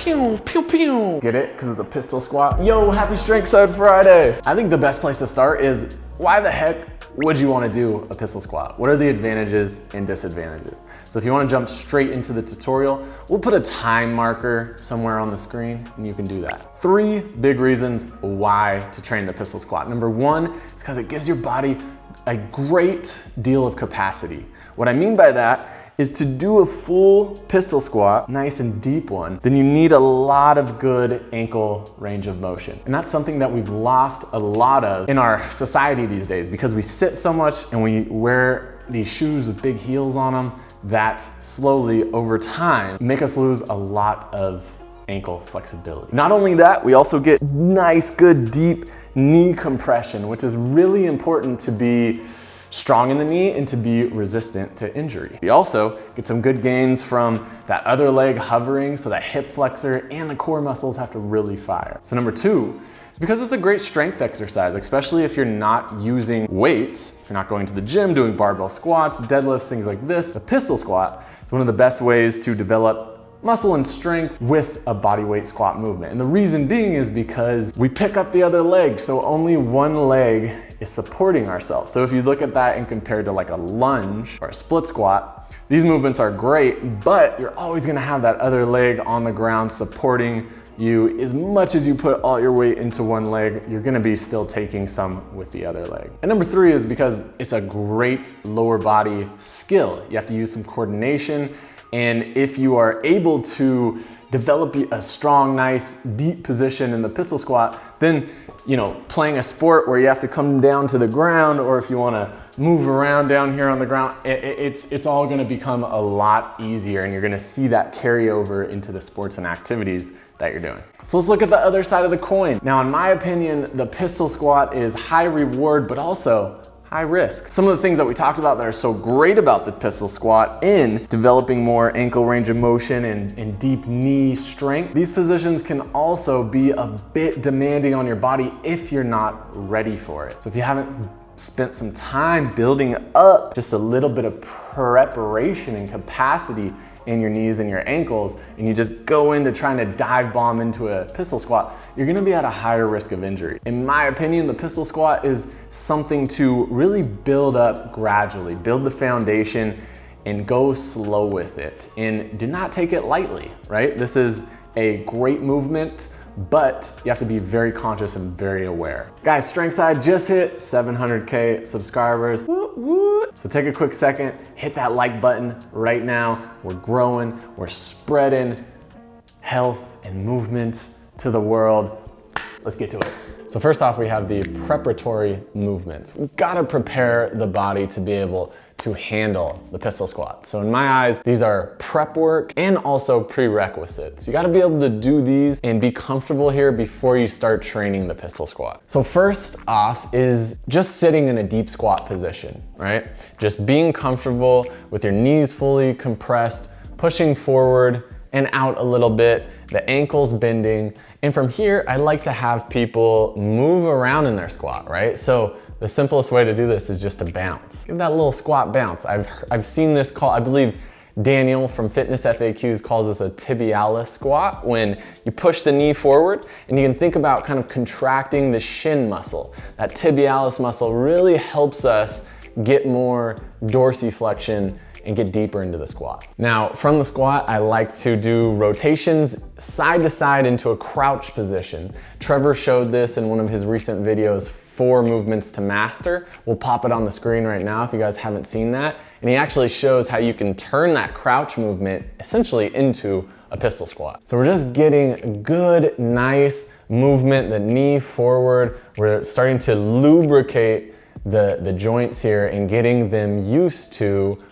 pew, pew, pew. Get it? Because it's a pistol squat. Yo, happy Strength Side Friday. I think the best place to start is, why the heck would you want to do a pistol squat? What are the advantages and disadvantages? So if you want to jump straight into the tutorial, we'll put a time marker somewhere on the screen and you can do that. 3 big reasons why to train the pistol squat. Number 1 is because it gives your body a great deal of capacity. What I mean by that is to do a full pistol squat, nice and deep one, then you need a lot of good ankle range of motion. And that's something that we've lost a lot of in our society these days because we sit so much and we wear these shoes with big heels on them that slowly over time make us lose a lot of ankle flexibility. Not only that, we also get nice, good, deep knee compression, which is really important to be strong in the knee and to be resistant to injury. We also get some good gains from that other leg hovering, so that hip flexor and the core muscles have to really fire. So number 2 is because it's a great strength exercise, especially if you're not using weights, if you're not going to the gym, doing barbell squats, deadlifts, things like this. The pistol squat is one of the best ways to develop muscle and strength with a bodyweight squat movement. And the reason being is because we pick up the other leg, so only one leg is supporting ourselves. So if you look at that and compare to like a lunge or a split squat, these movements are great, but you're always gonna have that other leg on the ground supporting you. As much as you put all your weight into one leg, you're gonna be still taking some with the other leg. And number 3 is because it's a great lower body skill. You have to use some coordination, and if you are able to develop a strong, nice, deep position in the pistol squat, then, you know, playing a sport where you have to come down to the ground, or if you wanna move around down here on the ground, it's all gonna become a lot easier, and you're gonna see that carry over into the sports and activities that you're doing. So let's look at the other side of the coin. Now, in my opinion, the pistol squat is high reward, but also high risk. Some of the things that we talked about that are so great about the pistol squat in developing more ankle range of motion and deep knee strength, these positions can also be a bit demanding on your body if you're not ready for it. So if you haven't spent some time building up just a little bit of preparation and capacity in your knees and your ankles, and you just go into trying to dive bomb into a pistol squat, you're gonna be at a higher risk of injury. In my opinion, the pistol squat is something to really build up gradually, build the foundation and go slow with it. And do not take it lightly, right? This is a great movement, but you have to be very conscious and very aware. Guys, Strength Side just hit 700K subscribers. Woo, woo. So take a quick second, hit that like button right now. We're growing, we're spreading health and movement to the world. Let's get to it. So first off, we have the preparatory movements. We've got to prepare the body to be able to handle the pistol squat. So in my eyes, these are prep work and also prerequisites. You got to be able to do these and be comfortable here before you start training the pistol squat. So first off is just sitting in a deep squat position, right? Just being comfortable with your knees fully compressed, pushing forward and out a little bit, the ankles bending. And from here, I like to have people move around in their squat, right? So the simplest way to do this is just to bounce. Give that little squat bounce. I've seen this called, I believe Daniel from Fitness FAQs calls this a tibialis squat, when you push the knee forward and you can think about kind of contracting the shin muscle. That tibialis muscle really helps us get more dorsiflexion and get deeper into the squat. Now, from the squat, I like to do rotations side to side into a crouch position. Trevor showed this in one of his recent videos, 4 movements to master. We'll pop it on the screen right now if you guys haven't seen that. And he actually shows how you can turn that crouch movement essentially into a pistol squat. So we're just getting good, nice movement, the knee forward. We're starting to lubricate the joints here and getting them used to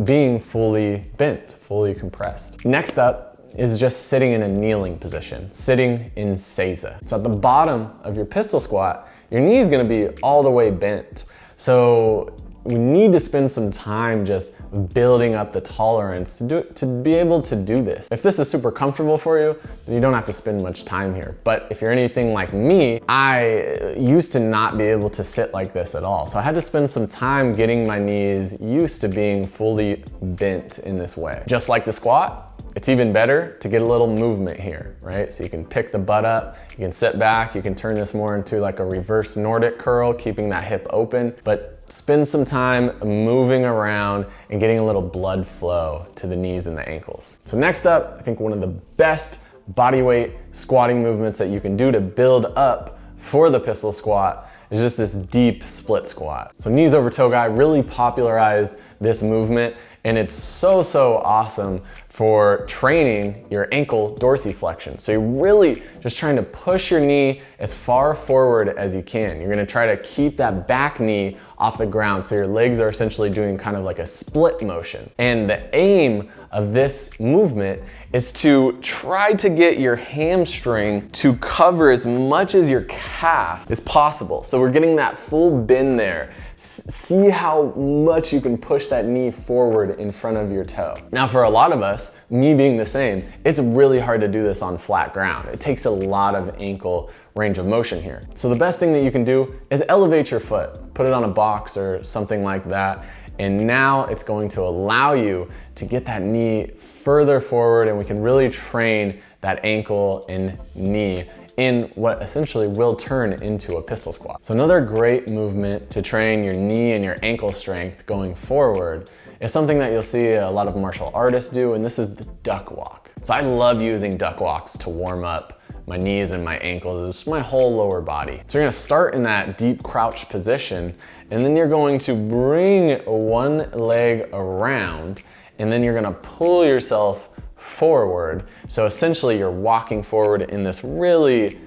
being fully bent, fully compressed. Next up is just sitting in a kneeling position, sitting in seiza. So at the bottom of your pistol squat, your knee is gonna be all the way bent. So we need to spend some time just building up the tolerance to be able to do this. If this is super comfortable for you, then you don't have to spend much time here. But if you're anything like me, I used to not be able to sit like this at all. So I had to spend some time getting my knees used to being fully bent in this way. Just like the squat, It's even better to get a little movement here, right? So you can pick the butt up, you can sit back, you can turn this more into like a reverse Nordic curl, keeping that hip open, but spend some time moving around and getting a little blood flow to the knees and the ankles. So next up, I think one of the best bodyweight squatting movements that you can do to build up for the pistol squat is just this deep split squat. So knees over toe guy really popularized this movement, and it's so awesome for training your ankle dorsiflexion. So you're really just trying to push your knee as far forward as you can. You're gonna try to keep that back knee off the ground, so your legs are essentially doing kind of like a split motion. And the aim of this movement is to try to get your hamstring to cover as much as your calf as possible. So we're getting that full bend there. See how much you can push that knee forward in front of your toe. Now for a lot of us, me being the same, it's really hard to do this on flat ground. It takes a lot of ankle range of motion here. So the best thing that you can do is elevate your foot, put it on a box or something like that, and now it's going to allow you to get that knee further forward, and we can really train that ankle and knee in what essentially will turn into a pistol squat. So another great movement to train your knee and your ankle strength going forward is something that you'll see a lot of martial artists do, and this is the duck walk. So I love using duck walks to warm up my knees and my ankles, it's my whole lower body. So you're gonna start in that deep crouch position, and then you're going to bring one leg around, and then you're gonna pull yourself forward. So essentially you're walking forward in this really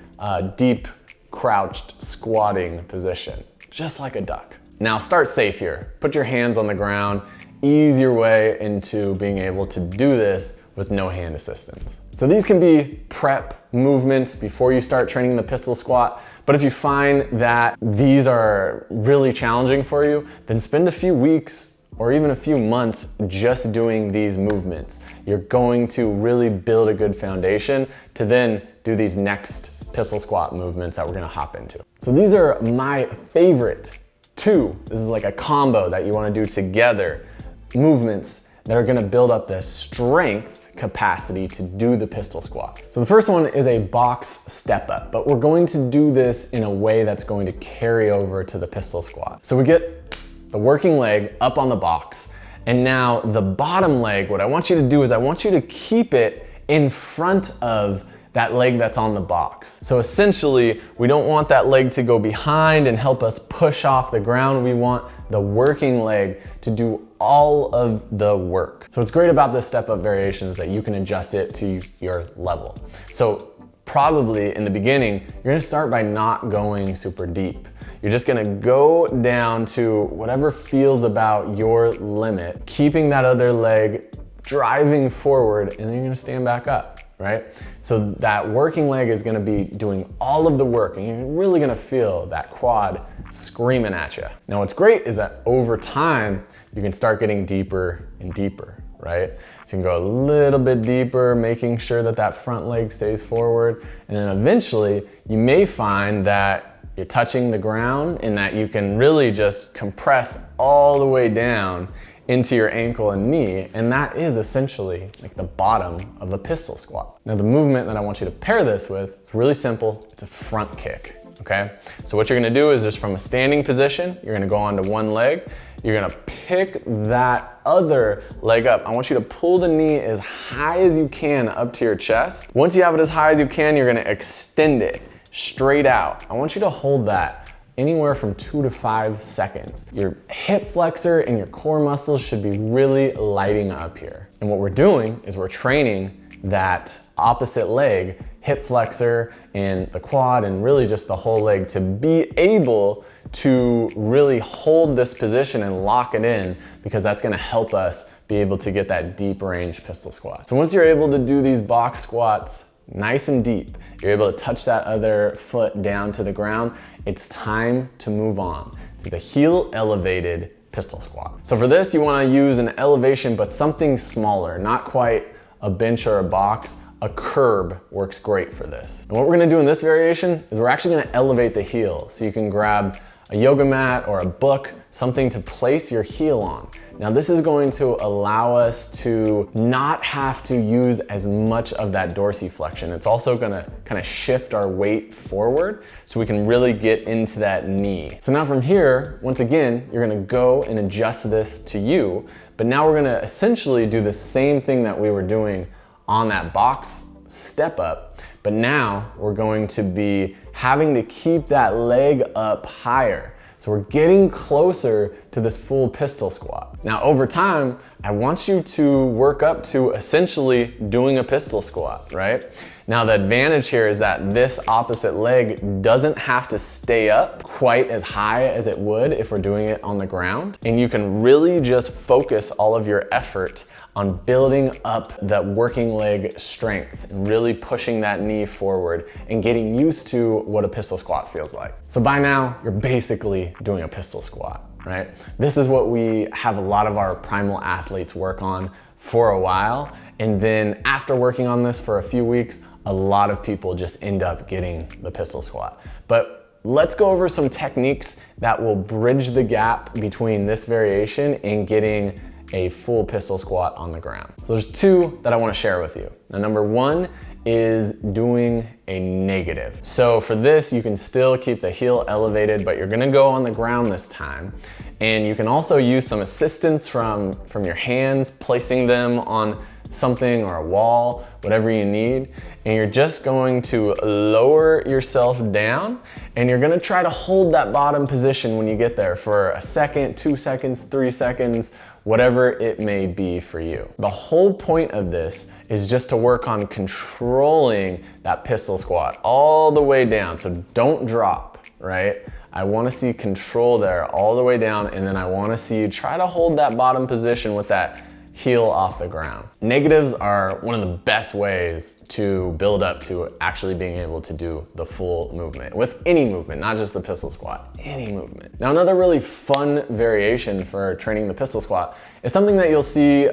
deep crouched squatting position, just like a duck. Now start safe here. Put your hands on the ground, ease your way into being able to do this with no hand assistance. So these can be prep movements before you start training the pistol squat, but if you find that these are really challenging for you, then spend a few weeks or even a few months just doing these movements. You're going to really build a good foundation to then do these next pistol squat movements that we're gonna hop into. So these are my favorite two. This is like a combo that you wanna do together, movements that are gonna build up the strength capacity to do the pistol squat. So the first one is a box step up, but we're going to do this in a way that's going to carry over to the pistol squat. So we get the working leg up on the box, and now the bottom leg, what I want you to do is I want you to keep it in front of that leg that's on the box. So essentially, we don't want that leg to go behind and help us push off the ground. We want the working leg to do all of the work. So what's great about this step up variation is that you can adjust it to your level. So probably in the beginning, you're gonna start by not going super deep. You're just gonna go down to whatever feels about your limit, keeping that other leg driving forward, and then you're gonna stand back up, right? So that working leg is gonna be doing all of the work, and you're really gonna feel that quad screaming at you. Now what's great is that over time, you can start getting deeper and deeper, right? So you can go a little bit deeper, making sure that that front leg stays forward, and then eventually you may find that you're touching the ground and that you can really just compress all the way down into your ankle and knee, and that is essentially like the bottom of the pistol squat. Now the movement that I want you to pair this with, it's really simple, it's a front kick, okay? So what you're gonna do is just from a standing position, you're gonna go onto one leg, you're gonna pick that other leg up. I want you to pull the knee as high as you can up to your chest. Once you have it as high as you can, you're gonna extend it straight out. I want you to hold that anywhere from 2 to 5 seconds. Your hip flexor and your core muscles should be really lighting up here. And what we're doing is we're training that opposite leg, hip flexor and the quad and really just the whole leg to be able to really hold this position and lock it in, because that's gonna help us be able to get that deep range pistol squat. So once you're able to do these box squats nice and deep, you're able to touch that other foot down to the ground, it's time to move on to the heel elevated pistol squat. So for this, you wanna use an elevation, but something smaller, not quite a bench or a box. A curb works great for this. And what we're gonna do in this variation is we're actually gonna elevate the heel. So you can grab a yoga mat or a book, something to place your heel on. Now this is going to allow us to not have to use as much of that dorsiflexion. It's also gonna kind of shift our weight forward so we can really get into that knee. So now from here, once again, you're gonna go and adjust this to you, but now we're gonna essentially do the same thing that we were doing on that box step up, but now we're going to be having to keep that leg up higher. So we're getting closer to this full pistol squat. Now over time, I want you to work up to essentially doing a pistol squat, right? Now the advantage here is that this opposite leg doesn't have to stay up quite as high as it would if we're doing it on the ground. And you can really just focus all of your effort on building up that working leg strength and really pushing that knee forward and getting used to what a pistol squat feels like. So by now, you're basically doing a pistol squat, right? This is what we have a lot of our primal athletes work on for a while. And then after working on this for a few weeks, a lot of people just end up getting the pistol squat. But let's go over some techniques that will bridge the gap between this variation and getting a full pistol squat on the ground. So there's two that I want to share with you. Now, number one is doing a negative. So for this, you can still keep the heel elevated, but you're gonna go on the ground this time. And you can also use some assistance from your hands, placing them on something or a wall, whatever you need. And you're just going to lower yourself down and you're gonna try to hold that bottom position when you get there for a second, 2 seconds, 3 seconds, whatever it may be for you. The whole point of this is just to work on controlling that pistol squat all the way down. So don't drop, right? I wanna see control there all the way down, and then I wanna see you try to hold that bottom position with that heel off the ground. Negatives are one of the best ways to build up to actually being able to do the full movement with any movement, not just the pistol squat, any movement. Now, another really fun variation for training the pistol squat is something that you'll see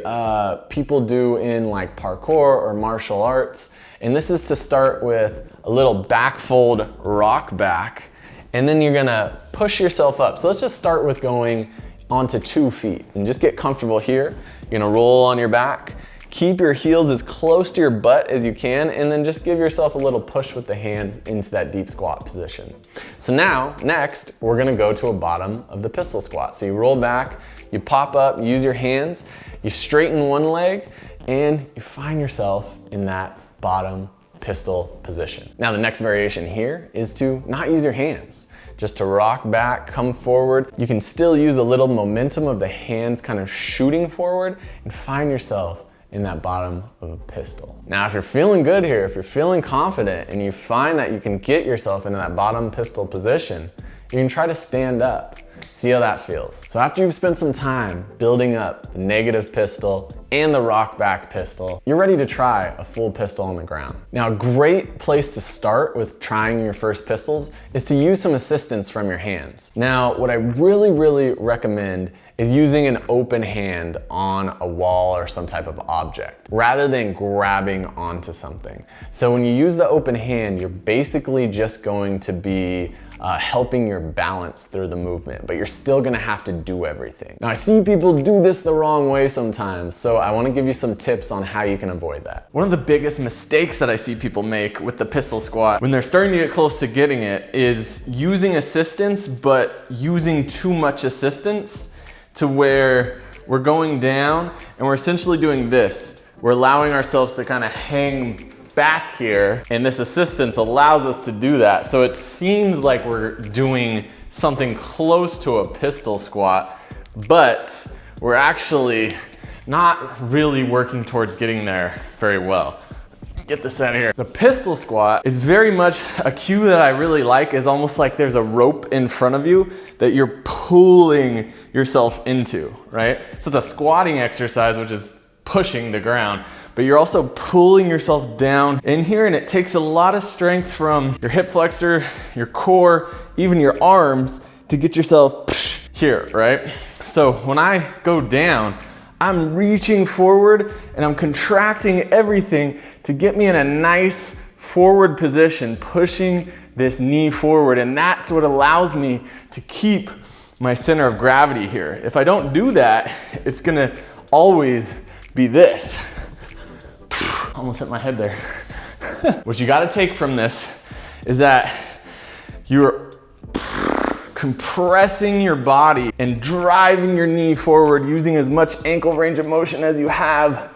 people do in like parkour or martial arts. And this is to start with a little backfold rockback, and then you're gonna push yourself up. So let's just start with going onto 2 feet and just get comfortable here. You're gonna roll on your back, keep your heels as close to your butt as you can, and then just give yourself a little push with the hands into that deep squat position. So now, next, we're gonna go to a bottom of the pistol squat. So you roll back, you pop up, use your hands, you straighten one leg, and you find yourself in that bottom pistol position. Now the next variation here is to not use your hands, just to rock back, come forward. You can still use a little momentum of the hands kind of shooting forward and find yourself in that bottom of a pistol. Now, if you're feeling good here, if you're feeling confident and you find that you can get yourself into that bottom pistol position, you can try to stand up. See how that feels. So after you've spent some time building up the negative pistol and the rock back pistol, you're ready to try a full pistol on the ground. Now, a great place to start with trying your first pistols is to use some assistance from your hands. Now, what I really recommend is using an open hand on a wall or some type of object rather than grabbing onto something. So when you use the open hand, you're basically just going to be helping your balance through the movement, but you're still gonna have to do everything. Now, I see people do this the wrong way sometimes, so I wanna give you some tips on how you can avoid that. One of the biggest mistakes that I see people make with the pistol squat when they're starting to get close to getting it is using assistance, but using too much assistance to where we're going down and we're essentially doing this. We're allowing ourselves to kind of hang back here, and this assistance allows us to do that. So it seems like we're doing something close to a pistol squat, but we're actually not really working towards getting there very well. Get this out of here. The pistol squat is very much a cue that I really like, is almost like there's a rope in front of you that you're pulling yourself into, right? So it's a squatting exercise, which is pushing the ground, but you're also pulling yourself down in here, and it takes a lot of strength from your hip flexor, your core, even your arms to get yourself here, right? So when I go down, I'm reaching forward and I'm contracting everything to get me in a nice forward position, pushing this knee forward, and that's what allows me to keep my center of gravity here. If I don't do that, it's gonna always be this. Almost hit my head there. What you gotta take from this is that you're compressing your body and driving your knee forward using as much ankle range of motion as you have.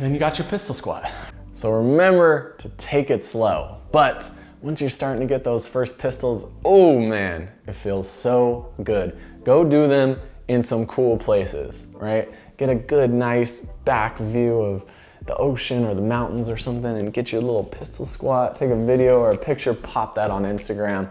Then you got your pistol squat. So remember to take it slow. But once you're starting to get those first pistols, oh man, it feels so good. Go do them in some cool places, right? Get a good, nice back view of the ocean or the mountains or something and get your little pistol squat, take a video or a picture, pop that on Instagram.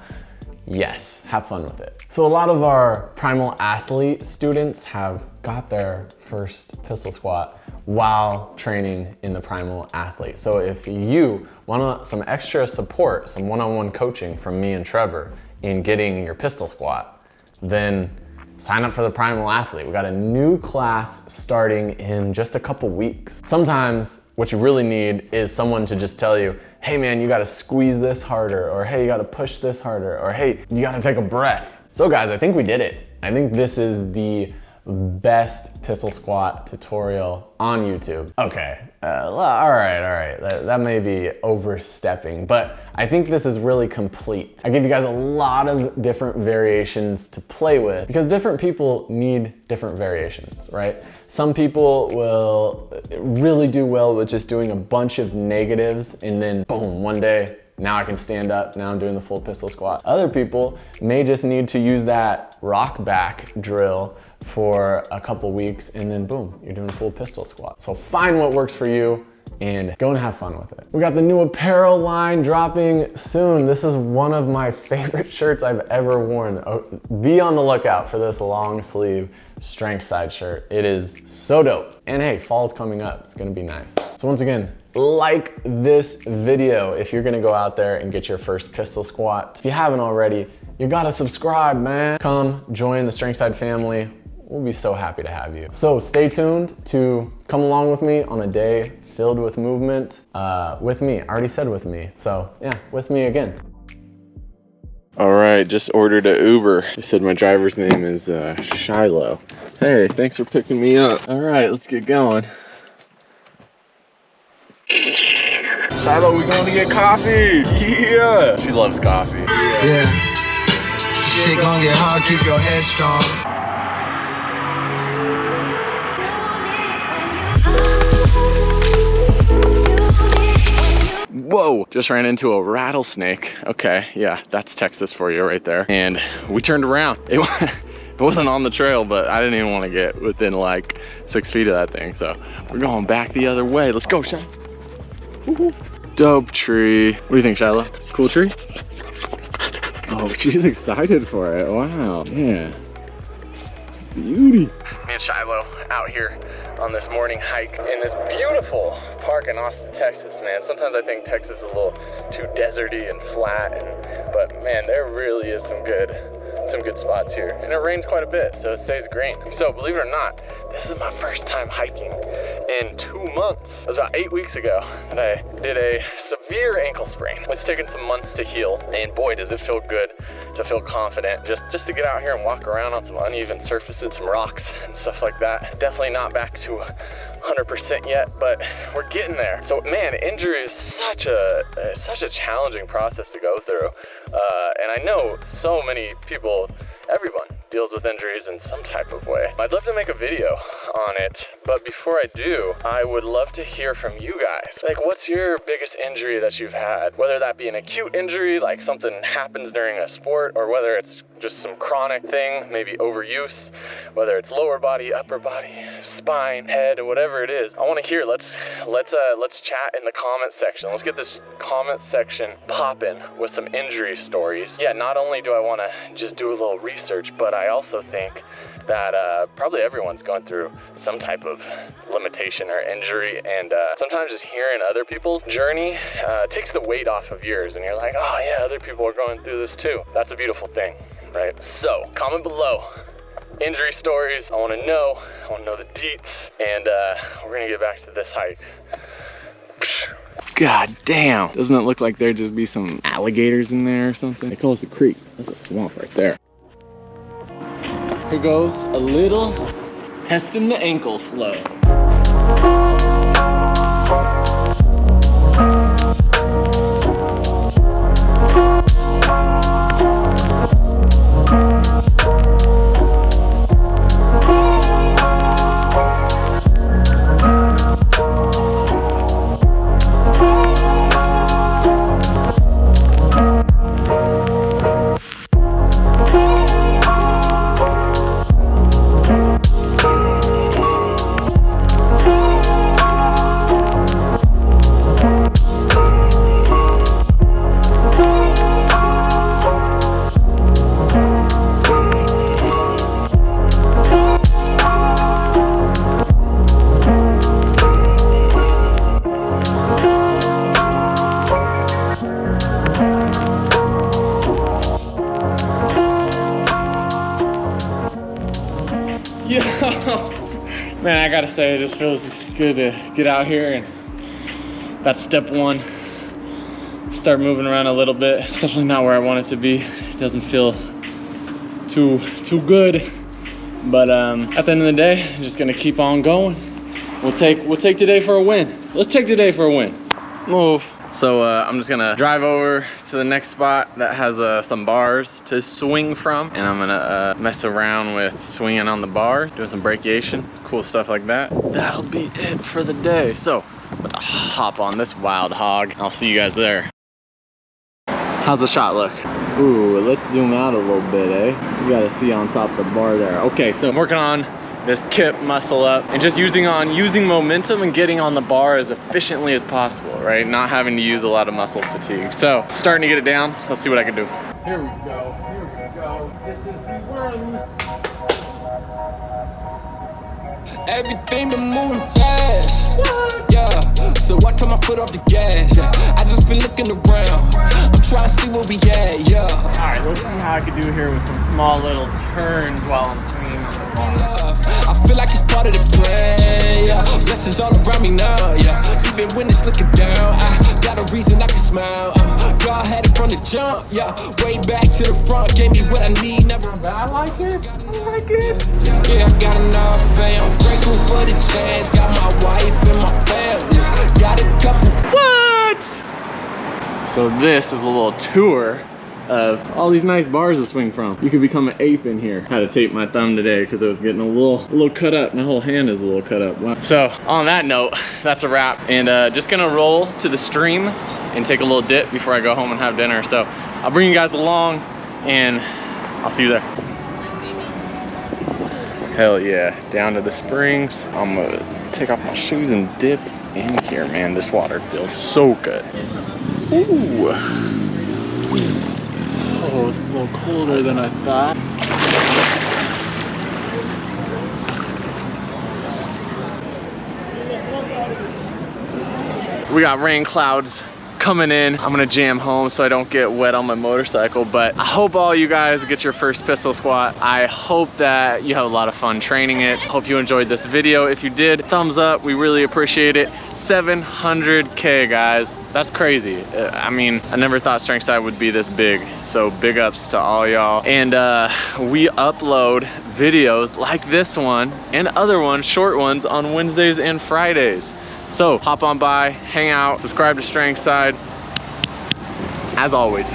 Yes, have fun with it. So a lot of our primal athlete students have got their first pistol squat while training in the primal athlete. So if you want some extra support, some one-on-one coaching from me and Trevor in getting your pistol squat, then sign up for the primal athlete. We got a new class starting in just a couple weeks. Sometimes what you really need is someone to just tell you, hey man, you gotta squeeze this harder, or hey, you gotta push this harder, or hey, you gotta take a breath. So guys, I think we did it. I think this is the best pistol squat tutorial on YouTube. Okay, all right. That may be overstepping, but I think this is really complete. I give you guys a lot of different variations to play with because different people need different variations, right? Some people will really do well with just doing a bunch of negatives and then boom, one day, now I can stand up, now I'm doing the full pistol squat. Other people may just need to use that rock back drill for a couple weeks and then boom, you're doing a full pistol squat. So find what works for you and go and have fun with it. We got the new apparel line dropping soon. This is one of my favorite shirts I've ever worn. Be on the lookout for this long sleeve strength side shirt. It is so dope. And hey, fall's coming up. It's gonna be nice. So once again, like this video if you're gonna go out there and get your first pistol squat. If you haven't already, you gotta subscribe, man. Come join the Strength Side family. We'll be so happy to have you. So stay tuned to come along with me on a day filled with movement. With me, I already said with me. So yeah, with me again. All right, just ordered an Uber. They said my driver's name is Shiloh. Hey, thanks for picking me up. All right, let's get going. Shiloh, we going to get coffee. Yeah. She loves coffee. Yeah. Shit gonna get hard, keep your head strong. Whoa, just ran into a rattlesnake. Okay, yeah, that's Texas for you right there. And we turned around. It wasn't on the trail, but I didn't even want to get within like 6 feet of that thing. So we're going back the other way. Let's go, Shiloh. Dope tree. What do you think, Shiloh? Cool tree? Oh, she's excited for it. Wow, yeah. Beauty. Me and Shiloh out here on this morning hike in this beautiful park in Austin, Texas, man. Sometimes I think Texas is a little too deserty and flat, but man, there really is some good spots here. And it rains quite a bit, so it stays green. So believe it or not, this is my first time hiking in 2 months. It was about 8 weeks ago that I did a severe ankle sprain. It's taken some months to heal, and boy, does it feel good to feel confident just to get out here and walk around on some uneven surfaces, some rocks and stuff like that. Definitely not back to 100% yet, but we're getting there. So man, injury is such a challenging process to go through. And I know so many people, everyone deals with injuries in some type of way. I'd love to make a video on it, but before I do, I would love to hear from you guys. Like, what's your biggest injury that you've had? Whether that be an acute injury, like something happens during a sport, or whether it's just some chronic thing, maybe overuse, whether it's lower body, upper body, spine, head, or whatever it is. I want to hear. Let's chat in the comment section. Let's get this comment section popping with some injury stories. Yeah, not only do I want to just do a little research, but I also think that probably everyone's going through some type of limitation or injury, and sometimes just hearing other people's journey takes the weight off of yours, and you're like, oh yeah, other people are going through this too. That's a beautiful thing, right? So comment below injury stories. I want to know the deets, and we're gonna get back to this hike. God damn, doesn't it look like there'd just be some alligators in there or something? They call us a creek. That's a swamp right there. Here goes a little testing the ankle flow. Yo, man, I gotta say, it just feels good to get out here, and that's step one. Start moving around a little bit. It's definitely not where I want it to be. It doesn't feel too good, but at the end of the day, I'm just gonna keep on going. We'll take today for a win. Let's take today for a win. Move. So I'm just gonna drive over to the next spot that has some bars to swing from, and I'm gonna mess around with swinging on the bar, doing some brachiation, cool stuff like that. That'll be it for the day. So let's hop on this wild hog. I'll see you guys there. How's the shot look? Ooh, let's zoom out a little bit, eh? You gotta see on top of the bar there. Okay, so I'm working on this Kip Muscle-Up and just using momentum and getting on the bar as efficiently as possible, right? Not having to use a lot of muscle fatigue. So starting to get it down. Let's see what I can do. Here we go, here we go. This is the one. Everything been moving fast. Yeah, so I turn my foot off the gas. Yeah, I just been looking around. I'm trying to see where we at. Yeah. All right, let's see how I can do here with some small little turns while I'm swinging on the bar. I feel like it's part of the plan. Yeah, blessings all around me now. Yeah, even when it's looking down, I got a reason I can smile. God had it from the jump. Yeah, way back to the front, gave me what I need. Never. I like it. I like it. Yeah, I got enough fame. I'm grateful for the chance. Got my wife and my family. Got a couple. What? So this is a little tour of all these nice bars to swing from. You could become an ape in here. Had to tape my thumb today because it was getting a little cut up. My whole hand is a little cut up. Wow. So on that note, that's a wrap. And just gonna roll to the stream and take a little dip before I go home and have dinner. So I'll bring you guys along and I'll see you there. Hell yeah, down to the springs. I'm gonna take off my shoes and dip in here, man. This water feels so good. Ooh. Oh, it's a little colder than I thought. We got rain clouds coming in. I'm gonna jam home so I don't get wet on my motorcycle, but I hope all you guys get your first pistol squat. I hope that you have a lot of fun training it. Hope you enjoyed this video. If you did, thumbs up, we really appreciate it. 700K, guys. That's crazy. I mean, I never thought Strength Side would be this big. So big ups to all y'all. And we upload videos like this one and other ones, short ones, on Wednesdays and Fridays. So hop on by, hang out, subscribe to Strength Side. As always,